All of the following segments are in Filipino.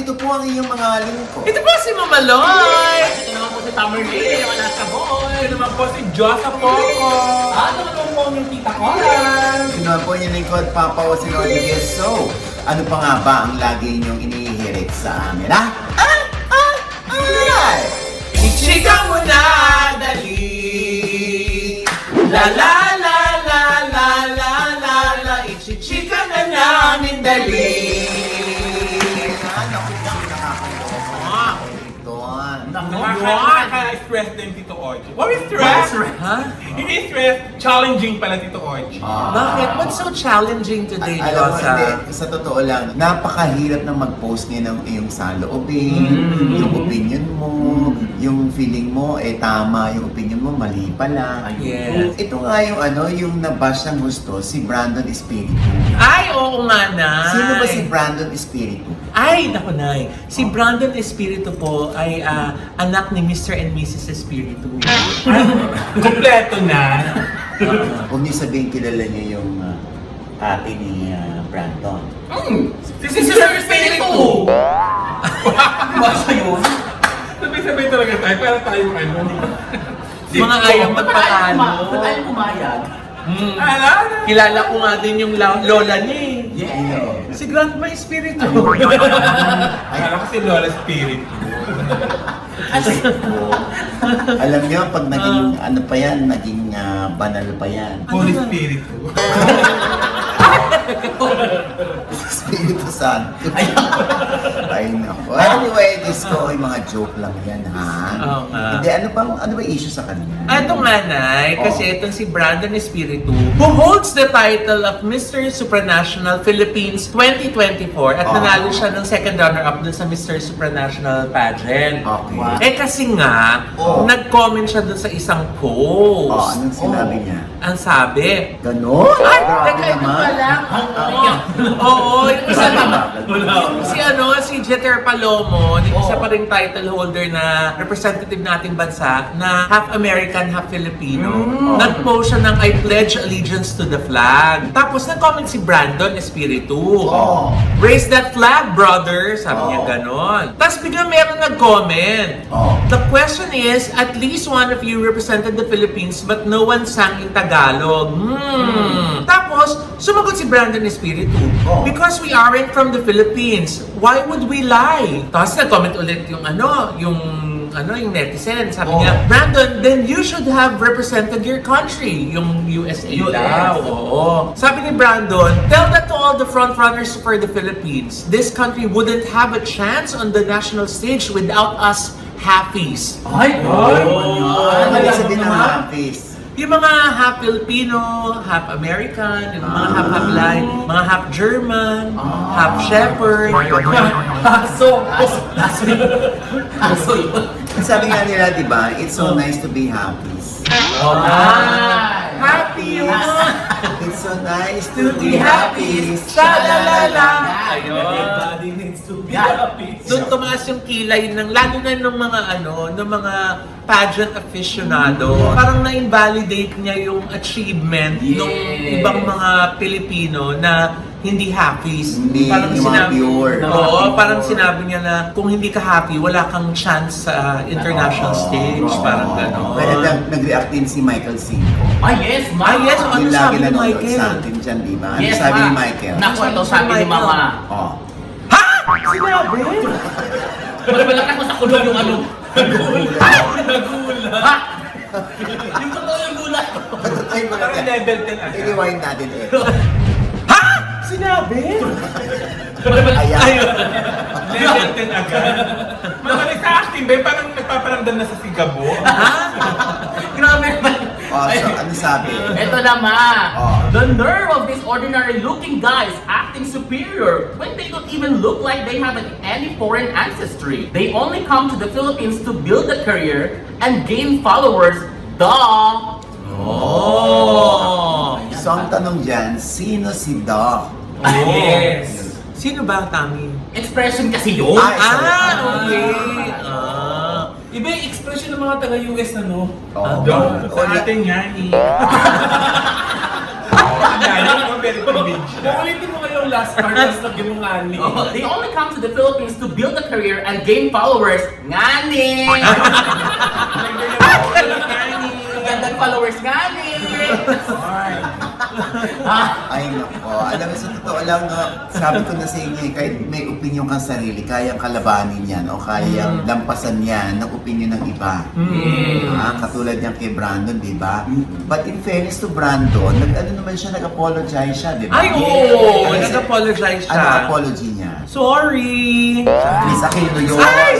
ito po ang iyong mga lingkod. Ito po si Mama Loy! Ito naman po si Tamerlane, yung anak ka boy. Ito naman po si Josa Poco! At ito naman po yung tita Colan. Ito naman po ang iyong lingkod, Papa Jose Rodriguez. So, ano pa nga ba ang lagi inyong inihirit sa amin, ha? Ay! Ichika mo na, dali! La la la la la la la la Ichichika na namin, dali! Nakaka-stress din Tito Oji. What is stress? Ha? Hindi stress, challenging pala Tito Oji. Bakit? What's so challenging today, Alam mo, Josa? hindi, sa totoo lang, napakahirap na mag-post ngayon ng iyong saloobin, yung opinion mo, yung feeling mo, tama, yung opinion mo, mali pala. Yes. Ito nga yung yung nabash ng gusto, si Brandon Espiritu. Ay, oo nga na! Sino ba si Brandon Espiritu? Ay, naku Nay. Si Brandon Espiritu po ay anak ni Mr. and Mrs. Espiritu. Kompleto na. Huwag niyo sabihin kilala niyo yung ate ni Brandon. Si Sister Espiritu! Basta yun. Sabay-sabay talaga tayo, para tayong ano. Mga ayaw magpatalo. Ba't ayaw pumayag? Ala? Kilala ko nga din yung lola niya. Sino? Si Grandma Espiritu. Akala ko si Lola Spirit. Alam niyo, pag naging ano pa yan, naging banal pa yan. Holy Spirit. Espiritu Santo. Ay, nako. Anyway, disco, yung mga joke lang yan, ha? Oo nga. Hindi, ano ba issue sa kanya? Ito nga, Nay, kasi itong si Brandon Espiritu, who holds the title of Mr. Supranational Philippines 2024 at nanalo siya ng second runner-up dun sa Mr. Supranational pageant. Okay. Kasi nga, nag-comment siya dun sa isang Oh, post. anong sinabi niya? Ang sabi, Ganon? ay, Grabe teka, ito naman. pala. Oo, yung isa yung si Jeter Palomo, yung isa pa ring title holder na representative nating bansa na half American, half Filipino. Nag-post siya ng I pledge allegiance to the flag. Tapos nag-comment si Brandon Espiritu. Oh. Raise that flag, brother! Sabi niya ganon. Tapos biglang meron nag-comment. Oh. The question is, at least one of you represented the Philippines but no one sang in Tagalog. Tapos, sumagot si Brandon Espiritu. Because we aren't from the Philippines, why would we lie? Tapos nag-comment ulit yung yung netizen. Sabi niya, Brandon, then you should have represented your country. Yung USA daw. Oo. Sabi ni Brandon, tell that to all the frontrunners for the Philippines. This country wouldn't have a chance on the national stage without us halfies. Ay, Ano ba sabihin ng Hafiz? Yung mga half Filipino, half American, yung mga half Hablay, mga half German, half Shepherd. Aso yun. Sabi nga nila, di ba, it's so nice to be happy. Happy yun! It's so nice To be happy! Sha-la-la-la! Ayun. Everybody needs to be happy. Doon tumaas yung kilay ng, lalo na ng mga ng mga pageant aficionado. Parang na-invalidate niya yung achievement ng ibang mga Pilipino na hindi happy. Hindi, yung mga pure. Oo, parang sinabi niya na kung hindi ka happy, wala kang chance sa international stage. Parang gano'n. Kaya nag-react din si Michael Cinco. Ah, yes, ma. Ah, yes, ano Yung sabi lagi ni nanonood Michael? sa atin dyan, di ba? Ano Yes, sabi ma. ni Michael? Naku, ito sabi ni Michael. mama. Oh. Ha? Sinabi? Malakas mo sa kulog yung ano. Nagulat. Ha? Yung totoo yung gulat. Ay, Parang level 10 agad. I-rewind natin Ha? Sinabi? Ayan. Ayun. Level 10 agad. Mabalik sa acting, ba? Parang nagpaparamdam na sa sigabo. Grabe ba? Oh, so, ano sabi? Ito naman. Oh. The nerve of these ordinary looking guys acting superior when they don't even look like they have any foreign ancestry. They only come to the Philippines to build a career and gain followers. Duh! Oh! So, ang tanong dyan, sino si Doc? Yes. Sino ba, Tami? Expression kasi yun. Ay, sorry. Okay. Iba yung expression ng mga taga-US na no? Oh. Sa atin nga eh. Dahil ako very privileged. Kukulitin mo kayo last card, tapos lagyan mo nga ni. They only come to the Philippines to build a career and gain followers. Ngani! Gandang followers, ngani! Ay nako, alam mo sa totoo lang, sabi ko na sa inyo, kahit may opinion kang sarili, kayang kalabanin yan o kayang lampasan yan ng opinion ng iba. Katulad yan kay Brandon, di ba? But in fairness to Brandon, naman siya, nag-apologize siya, di ba? Ay, oo! Nag-apologize siya. Ano apology niya? Sorry! Please, akin yun. Ay!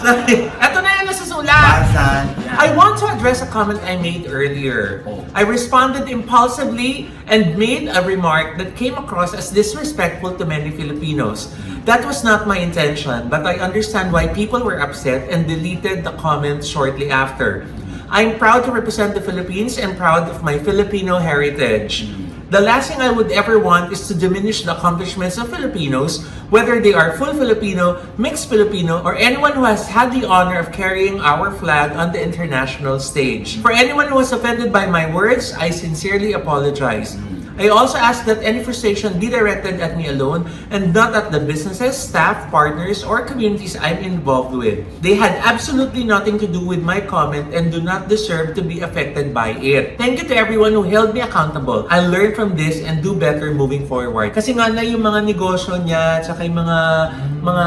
Sorry. Ito na yung nasusulat. Basan. I want to address a comment I made earlier. I responded impulsively and made a remark that came across as disrespectful to many Filipinos. That was not my intention, but I understand why people were upset and deleted the comment shortly after. I'm proud to represent the Philippines and proud of my Filipino heritage. The last thing I would ever want is to diminish the accomplishments of Filipinos, whether they are full Filipino, mixed Filipino, or anyone who has had the honor of carrying our flag on the international stage. For anyone who was offended by my words, I sincerely apologize. I also ask that any frustration be directed at me alone and not at the businesses, staff, partners, or communities I'm involved with. They had absolutely nothing to do with my comment and do not deserve to be affected by it. Thank you to everyone who held me accountable. I'll learn from this and do better moving forward. Kasi nga na yung mga negosyo niya, tsaka yung mga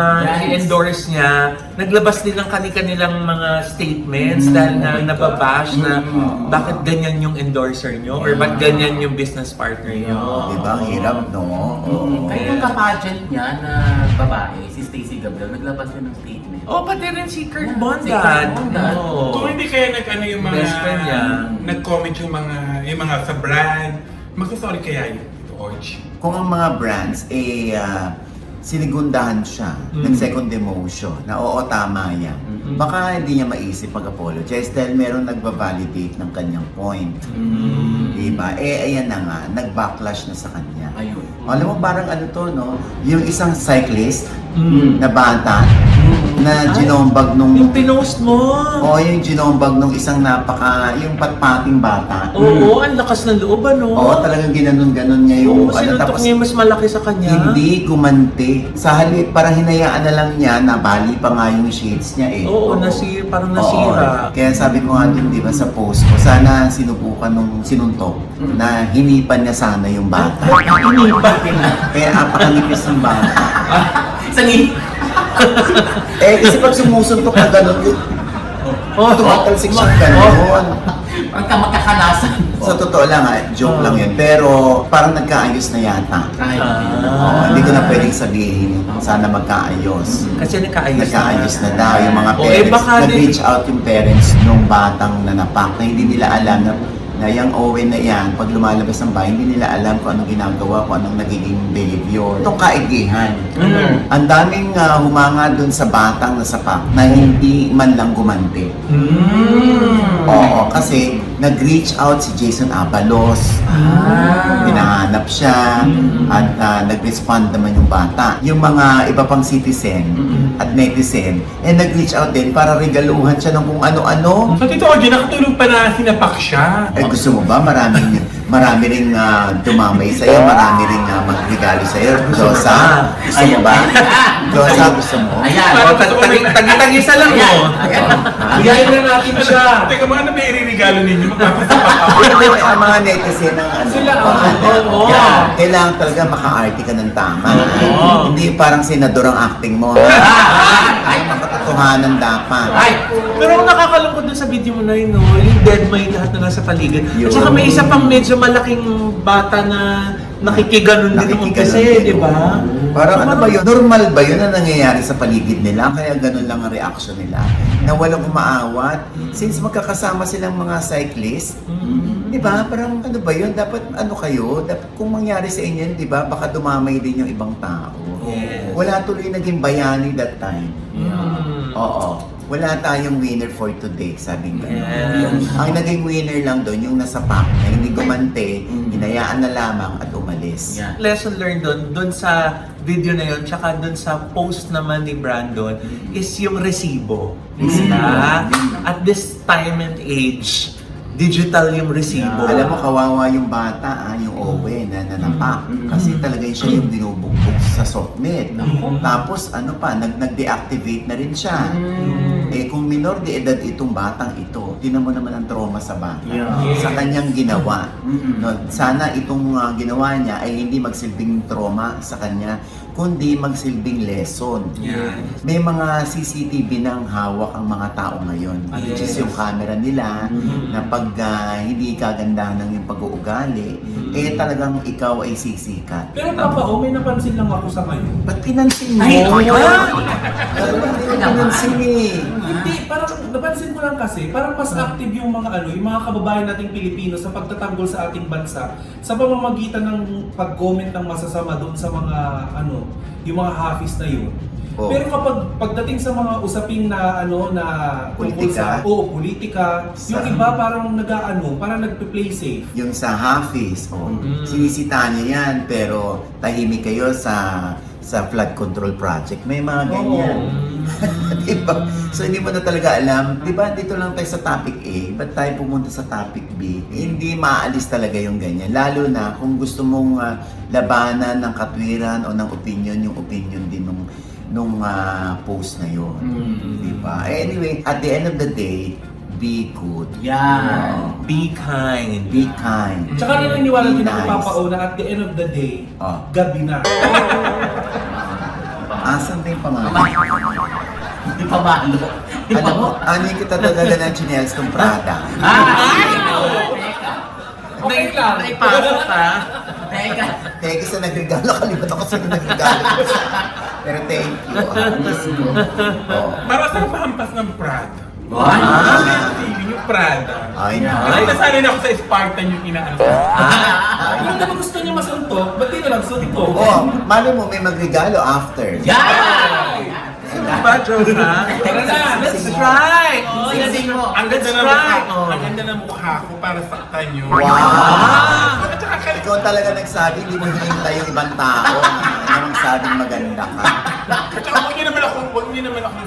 i-endorse niya, naglabas din ng kanilang mga statements dahil na nababash na bakit ganyan yung endorser nyo or bakit ganyan yung business partner nyo. Diba? Ang hirap, no? Kaya yung kapagent niya na babae, si Stacey Gabriel, naglabas din ng statement. Oh, pati rin si Kurt Yeah, Bondad. si Kurt Bondad. Oo. Kung hindi kaya nag-ano yung mga Best friend niya. nag-comment yung mga sa brand, magsasorry kaya yun, George. Kung ang mga brands, sinigundahan siya, nag-second demotion, na oo, tama yan. Baka hindi niya maisip mag-apologize dahil meron nagbabalidate ng kanyang point. Diba? Ayan na nga, nag-backlash na sa kanya. Ayun. Alam mo, parang ano to, no? Yung isang cyclist na bata na ginombag nung... Yung pinost mo. Oo, yung ginombag nung isang yung patpating bata. Oo, ang lakas ng loob, ano? Oo, talagang ginanon-ganon niya yung... Oo, sinuntok niya yung mas malaki sa kanya. Hindi gumanti. Sa halip, parang hinayaan na lang niya, nabali pa nga yung shades niya eh. Oo, parang nasira. Oo. Kaya sabi ko nga dun, di ba, sa post ko, sana sinubukan nung sinuntok na hinipan niya sana yung bata. Kaya apakanipis ng bata. Isang Kasi pag sumusuntok na gano'n, tumatalsik siyang gano'n. ang kamakakanasan. Sa totoo lang, joke lang yun. Pero parang nagkaayos na yata. Hindi ko na pwedeng sabihin, sana magkaayos. Kasi Nagkaayos na daw yung mga Oo, parents. baka Nag-reach out yung parents nung batang nanapak na hindi nila alam na yung Owen na yan, pag lumalabas ng bahay, hindi nila alam kung anong ginagawa, kung anong nagiging behavior. Itong kaigihan. Ang daming humanga dun sa batang nasapak na hindi man lang gumanti. Oo, kasi nag-reach out si Jason Abalos. Pinahanap siya at nag-respond naman yung bata. Yung mga iba pang citizen at netizen, nag-reach out din para regaluhan siya ng kung ano-ano. Sa Tito Ogie, nakatulog pa na sinapak siya. Gusto mo ba? Marami ring dumamay sa'yo, marami ring magregalo sa'yo. Dosa, gusto mo ba? Dosa, gusto mo? Ayan. Tagi-tagisa lang mo. Bigyan na natin siya. Teka, mga ano ba iririgalo ninyo? Magpapasapak ako. Ang mga netizen ng Sila, oo. kailangan talaga maka-arte ka ng tama. Hindi parang senador ang acting mo. Ay, makatotohanan dapat. Pero ang nakakalungkot dun sa video mo na yun, no? Yung dead may lahat na nasa paligid. Yun. At saka may isa pang medyo malaking bata na nakikiganon din naman kasi, di ba? Parang ano ba yun? Normal ba yun na nangyayari sa paligid nila? Kaya ganun lang ang reaction nila. Na walang umaawat. Since magkakasama silang mga cyclist, di ba? Parang ano ba yun? Dapat ano kayo? Dapat kung mangyari sa inyo, di ba? Baka dumamay din yung ibang tao. Yes. Wala tuloy naging bayani that time. Oo. Wala tayong winner for today, sabi nga. Yes. Ang naging winner lang doon, yung nasapak, na hindi gumante, hinayaan na lamang at umalis. Yeah. Lesson learned dun sa video na yun, tsaka dun sa post naman ni Brandon, is yung resibo. Diba? At this time and age, digital yung resibo. Alam mo, kawawa yung bata, yung Owen na nanapak. Kasi talaga siya yung binubugbog sa softmed. Tapos ano pa, nag-deactivate na rin siya. Eh kung minor de edad itong batang ito, tinan mo naman ang trauma sa bata. Sa kanyang ginawa. No, sana itong ginawa niya ay hindi magsilbing trauma sa kanya, kundi magsilbing lesson. May mga CCTV nang hawak ang mga tao ngayon. Which is yung camera nila na pag hindi kaganda ng yung pag-uugali, eh talagang ikaw ay sisikat. Pero Papa O, may napansin lang ako sa ngayon. Ba't pinansin mo? Ay, Pinansin eh. Hindi, parang napansin ko lang kasi, parang mas active yung mga yung mga kababayan nating Pilipino sa pagtatanggol sa ating bansa sa pamamagitan ng pag-comment ng masasama doon sa mga yung mga hafiz na yun. Oh. Pero kapag pagdating sa mga usaping na na tungkol Politika? politika, yung iba parang parang nagpe-play safe. Yung sa Hafiz, sinisita niya yan, pero tahimik kayo sa flood control project. May mga ganyan. Diba? So hindi mo na talaga alam, di ba dito lang tayo sa topic A, ba't tayo pumunta sa topic B? Hindi maalis talaga yung ganyan. Lalo na kung gusto mong labanan ng katwiran o ng opinion, yung opinion din nung post na yun. Diba? Anyway, at the end of the day, be good. Be kind. Be kind. Tsaka naniniwala Be din ako nice. Papa O na at the end of the day, gabi na. Asan ba yung pamama? Di pa malo. Alam mo, ano yung kita talaga ng chinelas kong Prada? Okay lang. Naipasok ka. Teka. Thank you sa nagregalo. Kalimutan ko sino nagregalo. Pero thank you. Miss you. Oh. Para sa pahampas ng Prada. Yung Prada. Ay, Kasi nasanay na ako sa Spartan yung inaano. Kung naman gusto niya masuntok, ba't di na lang suntok? Oh, mali mo may magregalo after. Diba, Josa? Tara na, Let's try! Sinasin mo. Ang ganda Let's ng try! mukha. Ang ganda ng mukha ko para saktan nyo. Wow! At saka Ikaw talaga nagsabi, hindi mo hinihintay yung ibang tao na magsabing maganda ka. At saka huwag niyo naman ako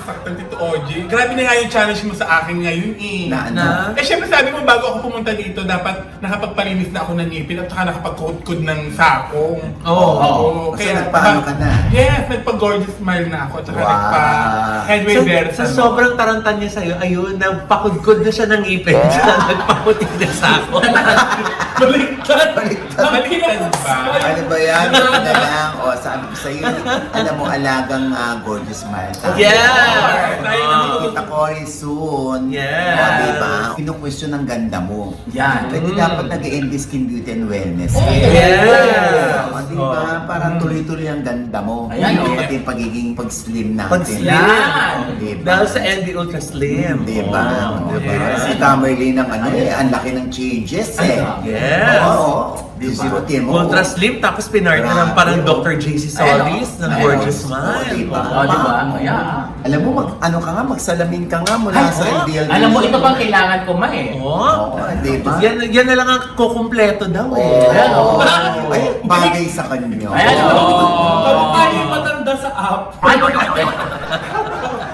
nasaktan, Tito OG. Grabe na nga yung challenge mo sa akin ngayon eh. Na? Eh syempre sabi mo bago ako pumunta dito, dapat nakapagpalinis na ako ng ngipin at saka nakapag-coat-coat ng sakong. Oo. Kasi nagpaano ka na? Yes, nagpa-gorgeous smile na ako at saka Wow. nagpa-headway versa. Sa sobrang tarantan niya sa'yo, ayun, nagpakudkod na siya ng ipin. Nagpaputi na sa ako. Baliktad! Baliktad. Baliktad ba? Ano ba yan? Ano na lang? O, sabi ko sa'yo, alam mo, alagang gorgeous smile. Yeah! Kita ko soon. Yeah. O, diba? Pinu-question ang ganda mo. Yan. Pwede dapat nag-end Skin Beauty and Wellness. Yeah. O, diba? Parang tuloy-tuloy ang ganda mo. Ayan, Hindi oh. pati yung pagiging pag-slim natin. Pag-slim. Yan. Diba? Dahil sa ND Ultra Slim. Diba? Oh, Diba? yeah. Si Tamerlane ng ang laki ng changes eh. Yes. Oo. Diba? Ultra Slim, tapos pinartner ng parang Dr. JC Solis ng Gorgeous Smile. Diba? Diba? Ayan. Alam mo, magsalamin ka nga mula Ay, sa LDL. Alam mo, ito bang kailangan ko eh. Oo. Oo, diba? Yan na lang ang kukumpleto daw eh. Ayan, oh. Ay, bagay sa kanya. Ayan, oh. Kapag tayo yung matanda sa app, Ay,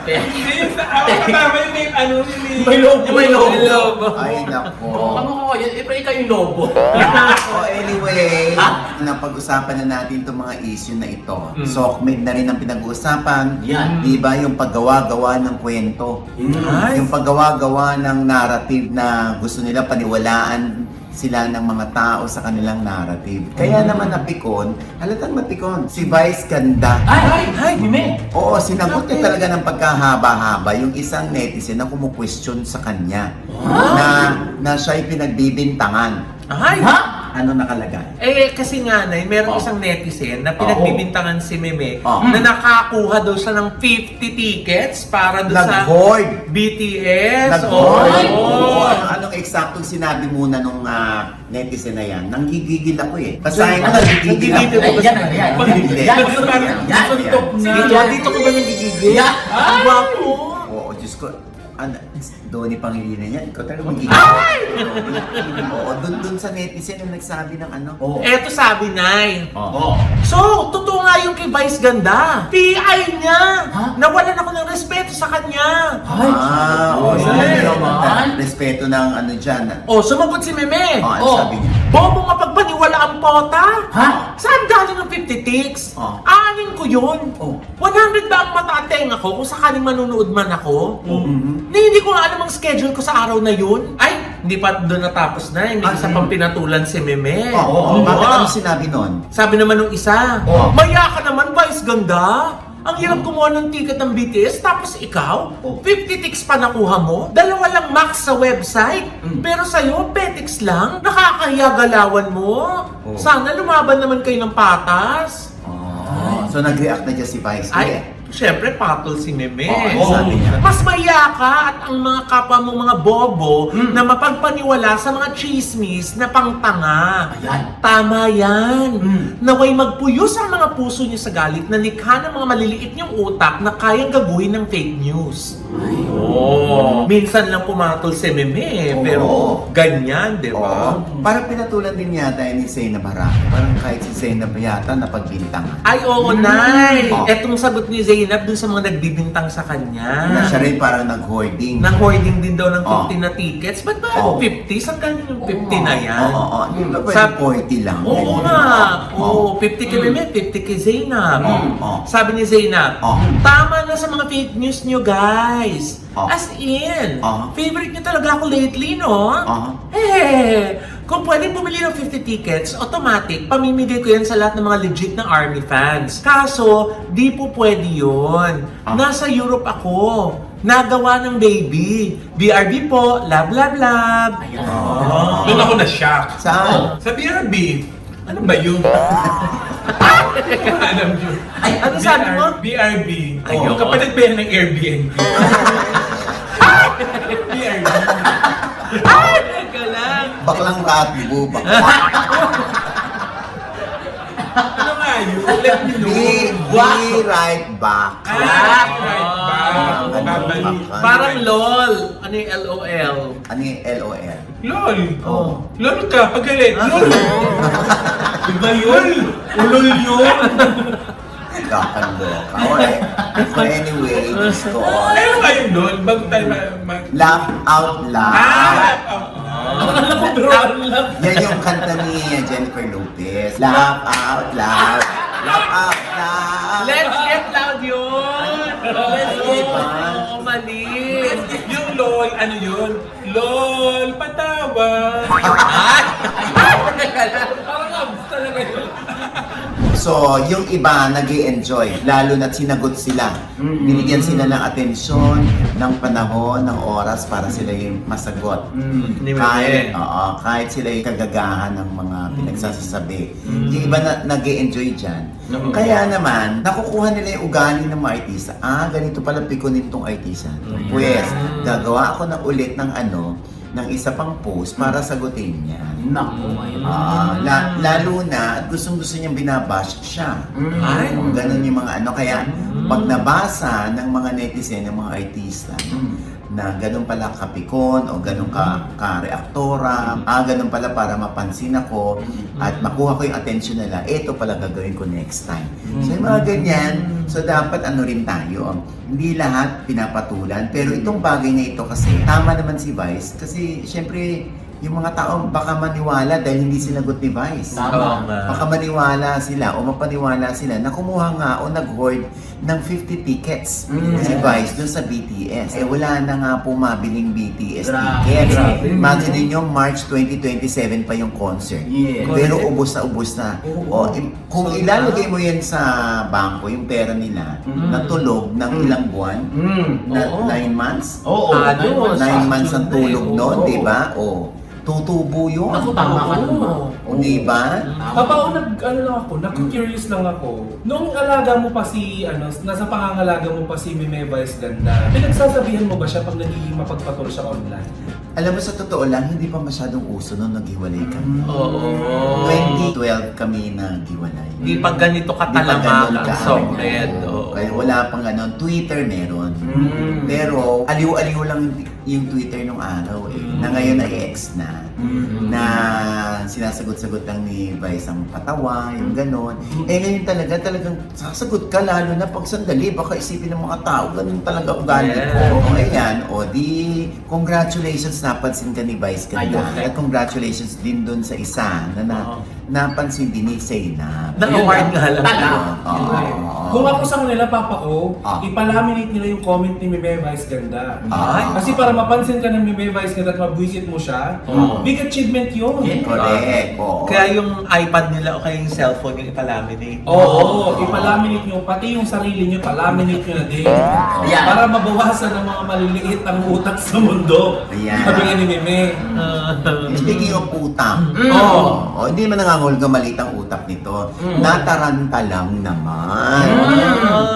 Hindi yung sa tama yung name, ano yun eh. may logo. May logo. Ay, nako. Kamukha ko, ikaw yung lobo. Oh, anyway, napag-usapan na natin itong mga issue na ito. SOCMED na rin ang pinag-uusapan. Yan. Di ba? Yung paggawa-gawa ng kwento. Nice. Yung paggawa-gawa ng narrative na gusto nila paniwalaan sila ng mga tao sa kanilang narrative. Kaya naman napikon, halatang napikon, si Vice Ganda. Ay, Mime. Oo, sinagot niya talaga ng pagkahaba-haba yung isang netizen na kumu-question sa kanya na siya'y pinagbibintangan. Ay! Ha? Ano nakalagay? Eh, kasi nga, Nay, merong isang netizen na pinagbibintangan si Meme Oh. na nakakuha daw siya ng 50 tickets para doon sa Nag-void! BTS. Nag-void! Oo. Anong eksaktong sinabi muna nung netizen na yan? Nanggigigil ako eh. Basahin ko, nanggigigil Nanggigigil ako. ako. Yan, yan. Hindi. Yan, Yan. Dito ko ba nagigigil? Yeah. Ang gwapo. Oo, Diyos ko. Donnie Pangilinan yan. Ikaw talaga magiging. Oo, dun sa netizen na nagsabi ng ano. Eto sabi, Nay. Oo. So, totoo nga yung Dahil kay Vice Ganda. PI niya. Nawalan ako ng respeto sa kanya. Sabi Yes. naman. Respeto ng ano dyan. Sumagot si Meme. Ano sabi niya? Bobo mapagpaniwala ang pota? Ha? Saan galing ng 50 ticks? Aanin ko yun. 100 ba ang mataateng ako kung sakaling manunood man ako? Na hindi ko nga alam ang schedule ko sa araw na yun. Ay, hindi pa doon natapos na. Hindi isa pang pinatulan si Meme. Bakit ano sinabi nun? Sabi naman nung isa, maya ka naman, Vice Ganda. Ang hirap kumuha ng ticket ng BTS, tapos ikaw, 50 ticks pa nakuha mo, 2 lang max sa website, pero sa'yo, petics lang, nakakahiya galawan mo. Sana lumaban naman kayo ng patas. So nag-react na dyan si Vice. Ay, syempre, patol si Meme. Sabi niya. Mas maya ka at ang mga kapwa mong mga bobo na mapagpaniwala sa mga chismis na pangtanga. Tama yan. Naway magpuyos ang mga puso niyo sa galit na likha ng mga maliliit niyong utak na kayang gaguhin ng fake news. Minsan lang pumatol si Meme, pero ganyan, di ba? Parang pinatulan din yata ni Zayna Baraka. Parang kahit si Zayna yata napagbintangan. Ay, oo, Nay! Etong sagot ni Zainab dun sa mga nagbibintang sa kanya. Na siya rin parang nag-hoarding. Nang hoarding din daw ng 50 na tickets. Ba't ba 50? Saan galing yung 50 na yan? Di ba pwede 40 lang? Oo nga. Oo, 50 kay Meme, 50 kay Zainab. Sabi ni Zainab, tama na sa mga fake news nyo, guys. As in, favorite nyo talaga ako lately, no? Kung pwedeng bumili ng 50 tickets, automatic, pamimigay ko yan sa lahat ng mga legit na ARMY fans. Kaso, di po pwede yun. Nasa Europe ako. Nagawa ng baby. BRB po, love, love, love. Doon ako na-shock. Saan? Sa BRB. Ano ba yun? Alam nyo. Ay, ano sabi mo? BRB. Ayun. Kapatid ba yan ng Airbnb? BRB. Ay, teka lang. Baklang ratbo. Ano nga yun? Let me know. Be right back. Right back. Babalik. Parang LOL. Ano yung LOL? Ano yung LOL? LOL. LOL ka, pagalit. LOL. Iba yun. Ulol yun. Kakaloka. Alright. So anyway, gusto ko. Ano nga yung LOL? Bago tayo Laugh out loud. Yan yung kanta ni Jennifer Lopez. Laugh out loud. Laugh out loud. Let's get loud yun! Let's get loud. Oo, mali. Yung LOL, ano yun? LOL, patawa. Parang abs talaga yun. So, yung iba nag-i-enjoy, lalo na't sinagot sila. Binigyan sila ng atensyon, ng panahon, ng oras para sila yung masagot. Kahit sila yung kagagahan ng mga pinagsasasabi. Yung iba nag-i-enjoy dyan. Kaya naman, nakukuha nila yung ugali ng mga artista. Ganito pala pikunin tong artista. Pues, gagawa ako na ulit ng ng isa pang post para sagutin niya. Lalo na, gustong-gusto niyang binabash siya. Ganun yung mga kaya pag nabasa ng mga netizen, ng mga artista, na ganun pala kapikon o ganun ka-reaktora, ganun pala para mapansin ako at makuha ko yung attention nila, ito pala gagawin ko next time. So yung mga ganyan, so dapat rin tayo, hindi lahat pinapatulan, pero itong bagay na ito kasi, tama naman si Vice, kasi syempre, yung mga tao baka maniwala dahil hindi sinagot ni Vice. Baka maniwala sila o mapaniwala sila na kumuha nga o nag-hoard ng 50 tickets si Vice dun sa BTS. Wala na nga po mabiling BTS tickets. Imagine niyo March 2027 pa yung concert. Pero ubos na. Kung ilalagay mo yan sa bangko, yung pera nila, natulog ng ilang buwan, 9 months? 9 months ang tulog noon, di ba? Tutubo yun. Ako, tama ka naman. Di ba? Naku-curious lang ako. Nung alaga mo pa nasa pangangalaga mo pa si Meme Vice Ganda, pinagsasabihan mo ba siya pag nagiging mapagpatol siya online? Alam mo, sa totoo lang, hindi pa masyadong uso nung naghiwalay kami. Oo. 2012 kami naghiwalay. Di pa ganito katalamak ang Sokmed. Oo. Kaya wala pang ganon. Twitter meron. Pero aliw-aliw lang yung Twitter nung araw eh. Na ngayon ay ex na. Na sinasagot-sagot lang ni Vice ang patawa, yung ganon. Eh ngayon talagang sasagot ka lalo na pag sandali, baka isipin ng mga tao, ganun talaga ugali ko. O ayan, o di, congratulations, napansin ka ni Vice ganda. At congratulations din dun sa isa na napansin din ni Zainab. Na-award nga lang. Kung ako sa kanila, papa ko, Ah. ipalaminate nila yung comment ni Meme Vice ganda. Ay. Kasi para mapansin ka ng Meme Vice ganda at mabwisit mo siya, big achievement yun. Correct. Oo. Kaya yung iPad nila o kaya yung cellphone yung ipalaminate. Oo, ipalaminate nyo, pati yung sarili nyo, palaminate nyo na din. Yeah. Para mabawasan ng mga maliliit ang utak sa mundo. Ayan. Sabi nga ni Meme. Speaking of utak, Oo. hindi man nangangolga maliit ang utak nito. Nataranta lang naman.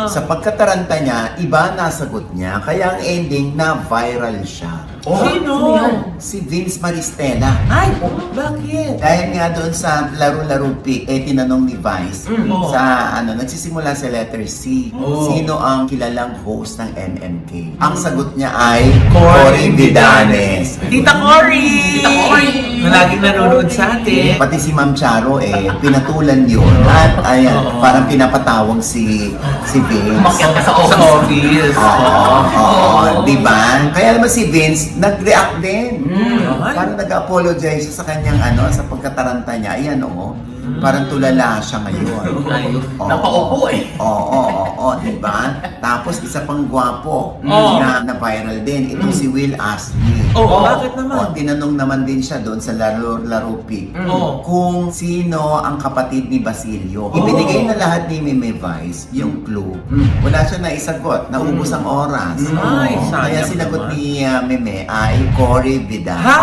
Sa pagkataranta niya, iba nasagot niya. Kaya ang ending na viral siya. Sino? Si Vince Maristela. Ay, bakit? Dahil nga doon sa laro-laro pick, tinanong ni Vice sa nagsisimula sa letter C. Sino ang kilalang host ng MMK? Ang sagot niya ay Cory Vidanes. Tita Cory! Tita Cory! Na laging nanonood sa atin. Pati si Ma'am Charo pinatulan yun. At ayan, parang pinapatawag si Vince. Umakyat ka sa Sa office. office. Oo, di ba? Kaya naman si Vince, nag-react din. Ay. Parang nag-apologize siya sa kanyang sa pagkataranta niya. Ayan, parang tulala siya ngayon. Ay, Oo. Napaupo eh. Oo, di ba? Tapos isa pang gwapo na viral din. Itong si Will Astley. bakit naman? Tinanong naman din siya doon sa laro pick kung sino ang kapatid ni Basilio. Ibinigay na lahat ni Meme Vice yung clue. Wala siya na isagot. Naubos ang oras. Ay, Oo. Kaya sayang sinagot naman. ni Meme ay Cory Vidal. Ha?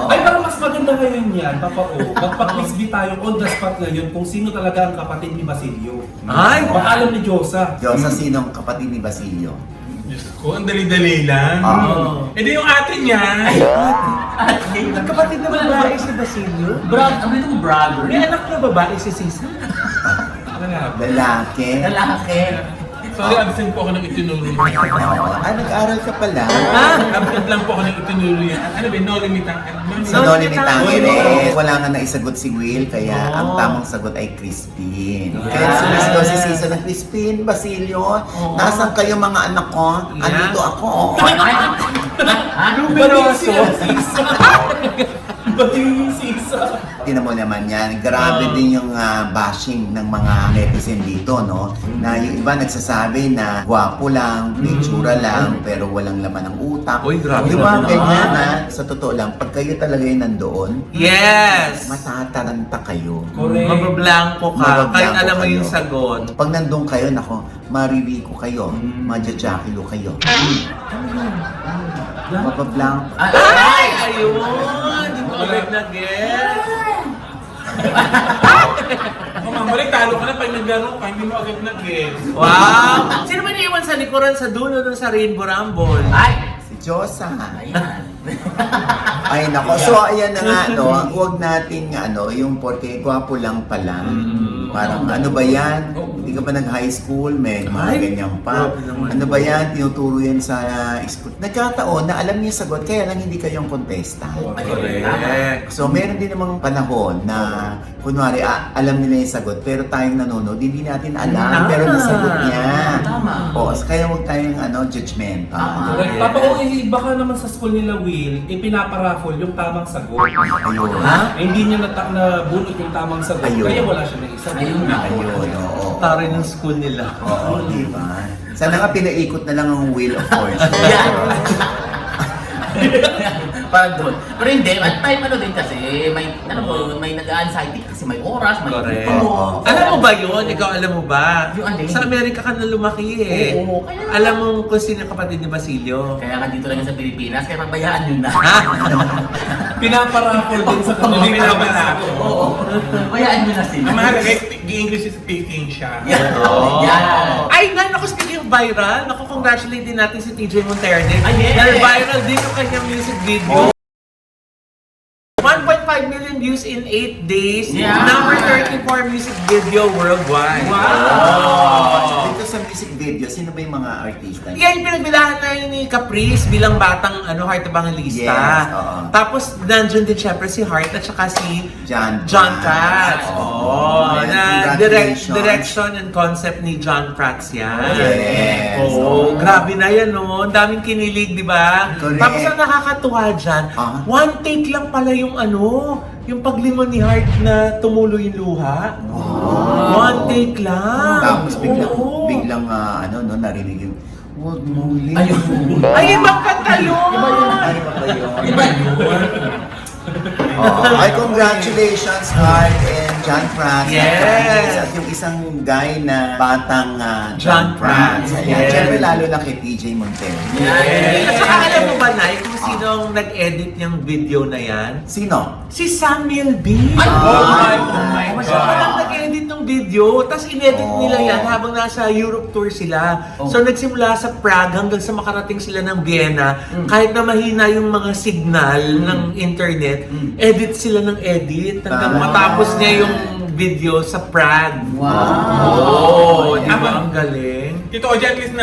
Ay, parang mas maganda ngayon yan, papa ko. Magpa-quiz tayo on the spot ngayon kung sino talaga ang kapatid ni Basilio. Ay, Baka alam ni Diyosa. Diyos, sa sinong kapatid ni Basilio? Diyos ko, ang dali-dali lang. Oo. Eh di yung ate niya. kapatid na babae si Basilio? Ang little brother. May anak na babae si Sisa? Lalaki. Lalaki. Sorry, absent po ako ng itinuro niya. Nag-aral ka pala. Absent lang po ako ng itinuro niya. Ano ba, no limitang. Sa Noli Mitangere, wala nga naisagot si Will, kaya ang tamang sagot ay Crispin. Kaya sumisgaw si Sisa ng Crispin, Basilio, nasan kayo mga anak ko? Andito ako. Anong Ba't yung sisa? Ba't yung sisa? Tinan mo naman yan, grabe din yung bashing ng mga netizen dito, no? Na yung iba nagsasabi na gwapo lang, may tsura lang, pero walang laman ng utak. Uy, grabe Di ba, naman. ganyan na, sa totoo lang, pag kayo talaga yung nandoon, Yes! matataranta kayo. Correct. Mabablanko ka, kahit Mabablanko alam mo kayo. yung sagot. Pag nandun kayo, nako, mariwi ko kayo, madyajakilo kayo. Mabablanko. Ay! Ayun! Hindi ko agad na-guess. Mamalik, talo ka na pag naglaro ka, hindi mo agad nag-guess. Wow! Sino ba naiwan sa likuran sa dulo dun sa Rainbow Rumble? Ay! Si Diyosa. Ayan. Ay nako, so ayan na nga, no, huwag natin yung porke gwapo lang pala. Parang ano ba yan? Hindi ka ba nag-high school? May mga Ay, ganyan pa. grabe naman. Ano ba yan? Tinuturo yan sa school. Nagkataon na alam niyo yung sagot, kaya lang hindi kayong contestant. Correct. So meron din namang panahon na kunwari alam nila yung sagot pero tayong nanonood hindi natin alam pero nasagot niya. Tama. O kaya huwag tayong judgmental. Correct. Papa ko, baka naman sa school nila, Will, pinaparaffle yung tamang sagot. Ayun. Hindi niya nabunot yung tamang sagot, Ayun. kaya wala siya na isa. Ayun na. Ayun, oo. Tari ng school nila. Oo, di ba? Sana nga pinaikot na lang ang Wheel of Fortune. Parang doon. Pero hindi, at time din kasi, may nag-anxiety kasi may oras, may Correct. Oo. Alam mo ba yun? Ikaw alam mo ba? Yung alin? Sa Amerika ka na lumaki eh. Oo, kaya- Alam mo kung sino yung kapatid ni Basilio? Kaya nga dito lang yan sa Pilipinas, kaya pabayaan nyo na. Ha? Pinaparaffle din sa kanila. Hindi ka ba na? Oo. Pabayaan nyo na sila. Ang mahalaga, English speaking siya. Yan. Oo. Yan. Ay, naku, speaking of viral, naku, congratulate din natin si TJ Monterde. Ay, yes. Dahil viral din yung kanyang music video. 1.5 million views in 8 days. Yeah. Number 34 music video worldwide. Oh. Dito sa music video, sino ba yung mga artista? Yan yung pinagbilahan na yun ni Caprice bilang batang Heart Evangelista. Yes, oo. Tapos nandun din syempre si Heart at saka si John Prats. Oh, Na congratulations. direction and concept ni John Prats yan. Yes. Oh, grabe na yan, no? Ang daming kinilig, di ba? Correct. Tapos ang nakakatuwa dyan, one take lang pala yung yung paglimon ni Heart na tumulo yung luha. One take lang. Tapos Oo. biglang narinig yung, "Wag mo ulit." Ay, ibang kanta yun! Ay, iba yun. Ay, congratulations, Heart and John Prats. Yes. At yung isang guy na batang John Prats. Yes. Siyempre, lalo na kay PJ Montero. At saka alam mo ba, Nay, kung sino ang nag-edit niyang video na yan? Sino? Si Samuel B. Oh my God. Siya palang nag-edit ng video, tapos in-edit nila yan habang nasa Europe tour sila. So nagsimula sa Prague hanggang sa makarating sila ng Vienna. Kahit na mahina yung mga signal ng internet, edit sila ng edit hanggang matapos niya yung video sa Prague. Wow! Di ba? Ang galing. Tito Oji, at least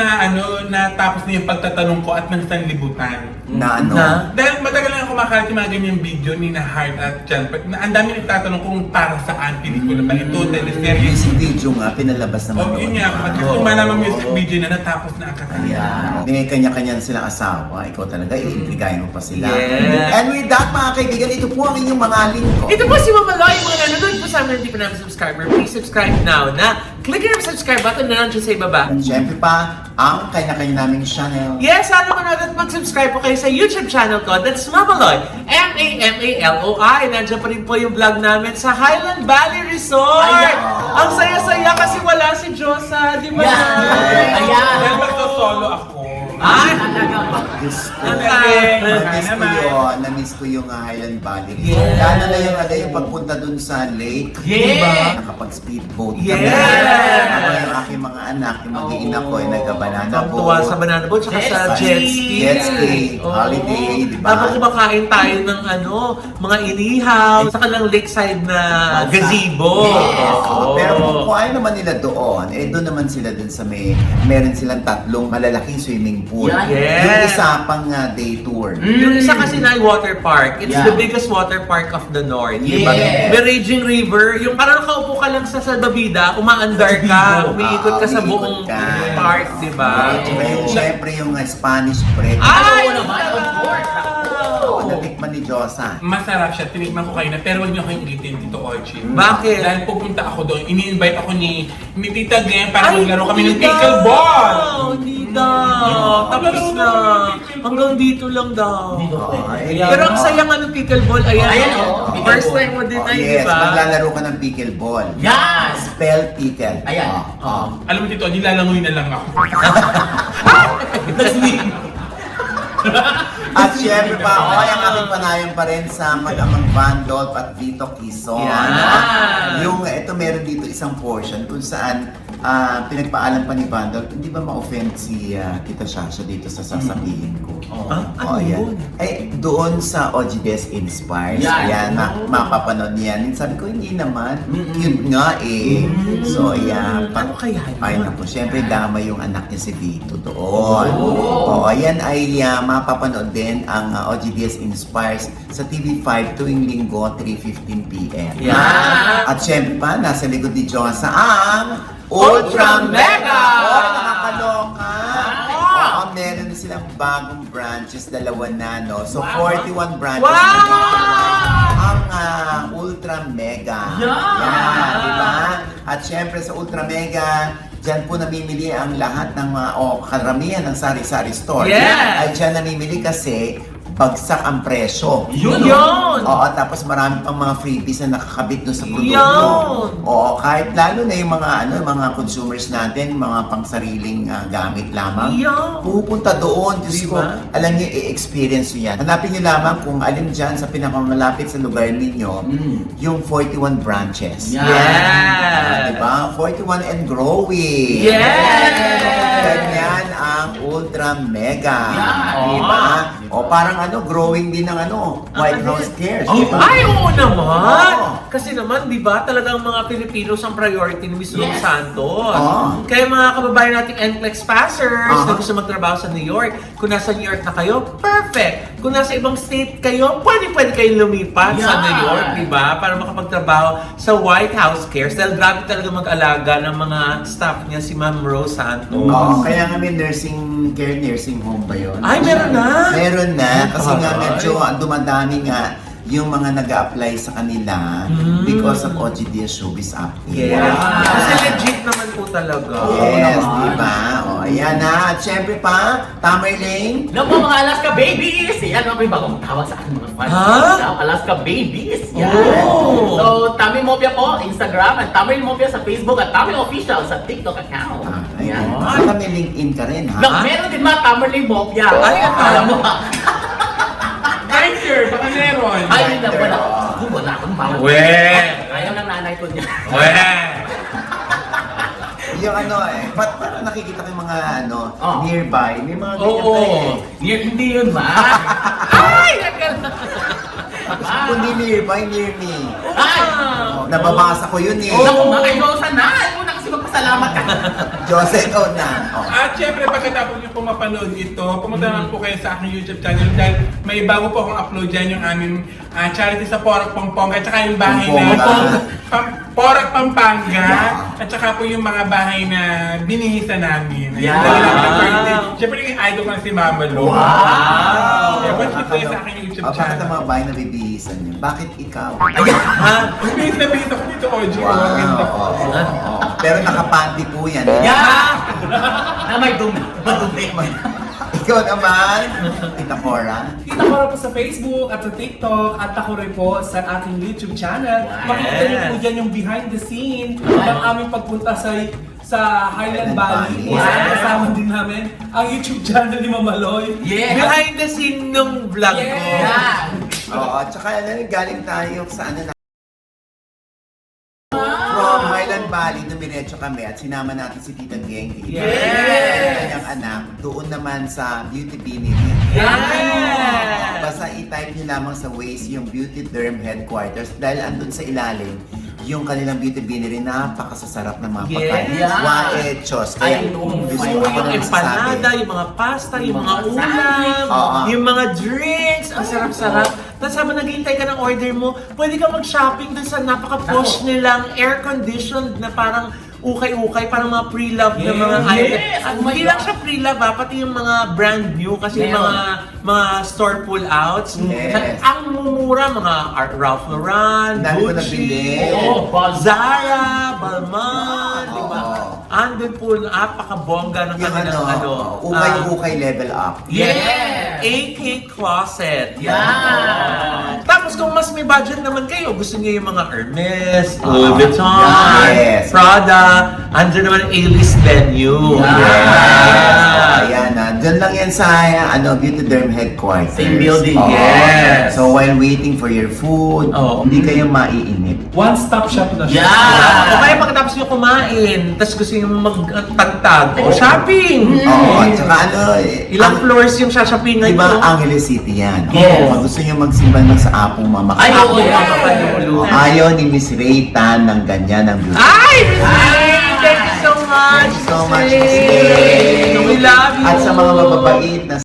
natapos na yung pagtatanong ko at ng sanlibutan. Na ano? Na? Dahil matagal lang ako makalat yung mga ganyang video ni na Heart at John. Ang dami nagtatanong kung para saan pelikula ba ito, teleserye. Music video nga, pinalabas naman. Oh, yun nga. At least kung malaman music video na natapos na ang kasalian. Ayan. May kanya-kanya na silang asawa. Ikaw talaga, iintrigahin mo pa sila. Yes. And with that, mga kaibigan, ito po ang inyong mga lingko. Ito po si Mama Loy, mga nanonood po sa amin, hindi pa namin subscriber. Please subscribe now na click yung subscribe button na nandiyan sa ibaba. At syempre pa, ang kanya-kanya naming channel. Yes, sana manood at mag-subscribe po kayo sa YouTube channel ko. That's Mamaloy. M-A-M-A-L-O-I. Nandiyan pa rin po yung vlog namin sa Highland Valley Resort. Ayan. Ang saya-saya kasi wala si Josa, di ba? Ayan. Dahil magso-solo ako. Ay! Gusto. Okay. Na-miss ko yung Highland Valley. Yes. Lalo na yung pagpunta dun sa lake. Yes. Diba? Nakapag-speedboat kami. Yes. Ako yung aking mga anak, yung mag-iina ko ay nagka-banana boat. Tuwa sa banana boat, tsaka sa jet ski. Jet ski, Oo. holiday, di ba? Habang kumakain tayo ng mga inihaw, saka ng lakeside na gazebo. Yes. Oo. Pero kung ayaw naman nila doon, doon naman sila dun sa meron silang tatlong malalaking swimming pool. Yes. Yung isa pang day tour. Yung isa kasi na ay water park. It's Yeah. the biggest water park of the north. Diba? Yes. May raging river. Yung parang nakaupo ka lang sa salbabida, umaandar ka, umiikot ka sa buong umiikot ka. park, di ba? Tsaka yung, syempre yung Spanish bread. Ay! Oo naman, of course. Natikman ni Josa. Masarap siya, tinikman ko kayo na, pero huwag niyo kayong ulitin dito, Ochi. Bakit? Dahil pupunta ako doon, ini-invite ako ni Tita Glenn para Ay, maglaro kami ng hindi pickleball! daw, Hindi daw. Tapos na. Hanggang dito lang daw. Ay, Pero ang sayang ng pickleball, ayan. Ayan, oh. oh. First time mo din ay, di Yes, ba? maglalaro ka ng pickleball. Yes. Spell pickle. Ayan. Alam mo, Tito Ochi, lalangoy na lang ako. At syempre pa, ang aking panayam pa rin sa mag-amang Van Dolph at Vito Quezon. Yan. Yung, ito meron dito isang portion kung saan pinagpaalam pa ni Van Dolph, hindi ba ma-offend si Tita Shasha dito sa sasabihin ko? Ano yun? Doon sa OGDS Inspires, Yan. mapapanood niyan. Sabi ko, hindi naman. Cute nga eh. So, ayan. Ano kaya yun? Ay, naku, syempre dama yung anak niya si Vito doon. Oo, ayan ay mapapanood din ang OGDS Inspires sa TV5 tuwing linggo, 3:15 p.m. Yeah. At syempre pa, nasa likod ni Josa ang Ultra Mega! Oh, nakakaloka! Oo, meron na silang bagong branches, dalawa na, no? So, 41 branches. Wow! Ang Ultra Mega. Yeah! Yan, di ba? At syempre sa Ultra Mega, dyan po namimili ang lahat ng karamihan ng sari-sari store. Yeah! Ay dyan namimili kasi bagsak ang presyo. Yun! Oo, tapos marami pang mga freebies na nakakabit doon sa produkto. Yun! Oo, kahit lalo na yung mga consumers natin, mga pangsariling gamit lamang. Yun! Pupunta doon, Diyos ko, Diba? alam niyo, i-experience nyo yan. Hanapin niyo lamang kung alin dyan sa pinakamalapit sa lugar ninyo, yung 41 branches. Yeah. Yeah! Diba? 41 and growing. Yes! Ganyan ang Ultra Mega. Yeah. Diba? O parang growing din ng White House Cares. Diba? Ay, oo naman! Oo. Kasi naman, di ba, talagang mga Pilipinos ang priority ni Miss Rose Yes. Santos. Oo. Kaya mga kababayan nating NCLEX passers Aha. na gusto magtrabaho sa New York, kung nasa New York na kayo, perfect! Kung nasa ibang state kayo, pwede kayong lumipat sa Yeah. New York, di ba? Para makapagtrabaho sa White House Cares. Dahil grabe talaga mag-alaga ng mga staff niya, si Ma'am Rose Santos. Oo, kaya nga may nursing home ba yun? Ay, meron na! Meron na, kasi nga Ay. medyo dumadami nga yung mga nag-a-apply sa kanila because of OGDS Showbiz Active. Yes. Kasi legit naman po talaga. Yes, Oo di naman. ba? O, ayan na. At syempre pa, Tamerlane. Hello po mga Alaska Babies! Yan ang may bagong tawag sa akin mga fans. Ha? Alaska Babies! Yan! Oh. So, Tamil Mopia po, Instagram, at Tamil Mopia sa Facebook, at Tamil Official sa TikTok account. Ayan. Yan. Baka may LinkedIn ka rin, ha? No, meron din mga Tamil Mopia. Ay, alam mo. Grinder, baka meron. Ay, hindi na wala. Wala akong bawal. We! Ayaw ng nanay ko niya. Yung parang nakikita ko yung mga Oh. nearby. May mga ganyan Oo. tayo eh. Hindi yun, ma. Ay! Kundi nearby, near me. Ay! Oh, nababasa ko yun eh. Naku, ma, kayo sana. Ayaw mo na kasi magpasalamat ka. Joseph, na. Oh. At syempre, pagkatapos nyo po mapanood ito, pumunta naman po kayo sa aking YouTube channel dahil may bago po akong upload dyan yung aming charity sa Porac, Pampanga at saka yung bahay Pampanga. na Porac, Pampanga at saka po yung mga bahay na binihisa namin. Yeah. Syempre yung idol ko na si Mama Lo. Wow! Yeah, watch nyo po yung sa aking YouTube Bakit ang channel. mga bahay na bibihisan niyo? Bakit ikaw? Ha? Bihis na bihis ako dito, Oji. Wow. Ang ganda po. Oo. Pero nakapanty po yan. Yeah! Na may dumi. Madumi. Ikaw naman, Tita Cora. Kita ko rin po sa Facebook at sa TikTok at ako rin po sa aking YouTube channel. Makikita niyo po dyan yung behind the scene ng aming pagpunta sa Highland Valley. Wow. Kasama din namin ang YouTube channel ni Mama Loy. Yeah! Behind the scene nung vlog ko. Yeah! Oo, at saka galing tayo sa from Highland Valley, dumiretso kami at sinama natin si Tita Gengi. Yes! Kanyang anak, doon naman sa Beauty Binili. Yes! Basta i-type niyo lamang sa Waze yung Beauty Derm Headquarters dahil andun sa ilalim yung kanilang Beauty Binili, napakasasarap ng mga Yes. pagkain. Yeah. Waechos. Kaya Ay, oo. gusto So, ko ako yung na empanada, yung mga pasta, yung mga mga ulam, sandwich. Oo. yung mga drinks, ang sarap-sarap. Tapos habang naghihintay ka ng order mo, pwede ka mag-shopping dun sa napaka-posh nilang air-conditioned na parang ukay-ukay, parang mga pre-love na mga Yes. items. Yes. At Oh my hindi lang God. siya pre-love pati yung mga brand new kasi yung mga store pull-outs. Yes. At ang mumura, mga Ralph Lauren, Dami ko Gucci, nabili. Oo, Zara, Balmain, di ba? Oo. Andun po, napaka-bongga ng Yung kanilang ukay-ukay level up. Yes! AK Closet. Yeah. Tapos kung mas may budget naman kayo, gusto niyo yung mga Hermes, Ah, Louis Vuitton, yes. Prada, andyan naman ang A-list venue. Yes. Ayan na. Doon lang yan sa Beauty Derm Headquarters. Same building. Oo. Yes. So while waiting for your food, Oo. hindi kayo maiinip. One-stop shop na siya. Yeah. O kaya pagkatapos nyo kumain, tapos gusto nyo magtagtag, o shopping! Oo. At saka Ilang floors yung shoppingan Di ba nyo? Angeles City yan? Yes. Kung gusto nyo magsimbal sa Apong Mama. Ay, oo, Yes. yeah. Ayaw ni Miss Ray Tan ng ganyan ng beauty. Ay! Thank you so much! Thank you so much, Miss Miss Ray. Ray. We love you! At sa mga mababait na